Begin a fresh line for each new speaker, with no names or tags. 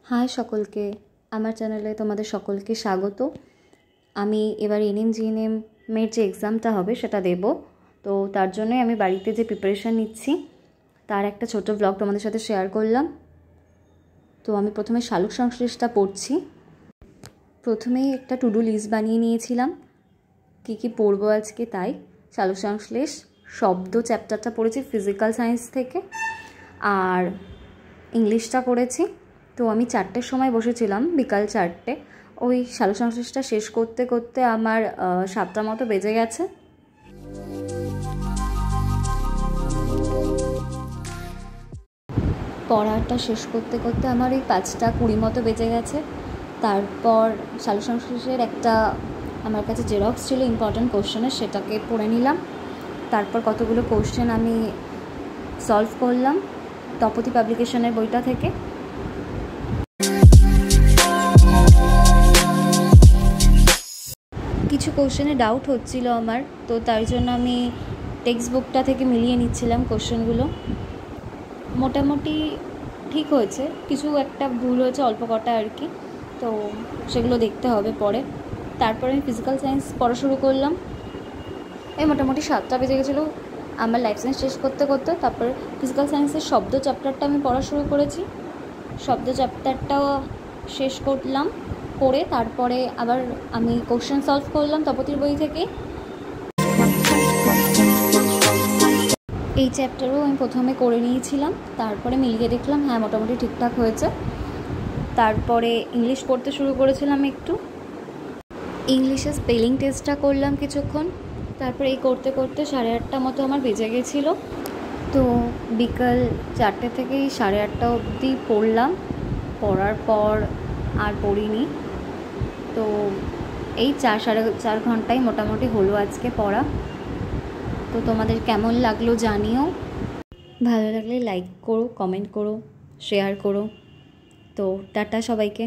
High সকলকে, আমার চ্যানেলে তোমাদের সকলকে স্বাগত। আমি এবার এনএম জিএনএমের যে এক্সামটা হবে সেটা দেব। তো তার জন্যই আমি বাড়িতে যে প্রিপারেশান নিচ্ছি তার একটা ছোট ব্লগ তোমাদের সাথে শেয়ার করলাম। তো আমি প্রথমে শালক সংশ্লেষটা পড়ছি। প্রথমেই একটা টু ডু লিস্ট বানিয়ে নিয়েছিলাম কী কী পড়বো আজকে, তাই শালক সংশ্লেষ শব্দ চ্যাপ্টারটা পড়েছি ফিজিক্যাল সায়েন্স থেকে, আর ইংলিশটা পড়েছি। তো আমি 4টের সময় বসেছিলাম, বিকাল 4টে। ওই শালক সংশ্লেষটা শেষ করতে করতে আমার 7টা মতো বেজে গেছে। পড়াটা শেষ করতে করতে আমার ওই 5টা 20 মতো বেজে গেছে। তারপর শালক সংশ্লেষের একটা আমার কাছে জেরক্স ছিল ইম্পর্ট্যান্ট কোশ্চেনের, সেটাকে পড়ে নিলাম। তারপর কতগুলো কোশ্চেন আমি সলভ করলাম তপতি পাবলিকেশনের বইটা থেকে। কিছু কোশ্চেনে ডাউট হচ্ছিল আমার, তো তার জন্য আমি টেক্সট বুকটা থেকে মিলিয়ে নিচ্ছিলাম কোশ্চেনগুলো। মোটামুটি ঠিক হয়েছে, কিছু একটা ভুল হয়েছে অল্প কটা আর কি, তো সেগুলো দেখতে হবে পরে। তারপরে আমি ফিজিক্যাল সায়েন্স পড়া শুরু করলাম। এই মোটামুটি 7টা বেজে গেছিলো আমার লাইফ সায়েন্স শেষ করতে করতে। তারপরে ফিজিক্যাল সায়েন্সের শব্দ চ্যাপ্টারটা আমি পড়া শুরু করেছি। শব্দ চ্যাপ্টারটাও শেষ করলাম, করে তারপরে আবার আমি কোশ্চেন সলভ করলাম তপতির বই থেকে। এই চ্যাপ্টারও আমি প্রথমে করে নিয়েছিলাম, তারপরে মিলিয়ে দেখলাম হ্যাঁ মোটামুটি ঠিকঠাক হয়েছে। তারপরে ইংলিশ পড়তে শুরু করেছিলাম একটু। ইংলিশে স্পেলিং টেস্টটা করলাম কিছুক্ষণ। তারপরে এই করতে করতে 8:30 মতো আমার বেজে গেছিলো। তো বিকাল 4টে থেকে 8:30 অবধি পড়লাম। পড়ার পর আর পড়িনি। তো এই 4-4.5 ঘন্টায় মোটামুটি হলো আজকে পড়া। তো তোমাদের কেমন লাগলো জানিও, ভালো লাগলে লাইক করো, কমেন্ট করো, শেয়ার করো। তো টাটা সবাইকে।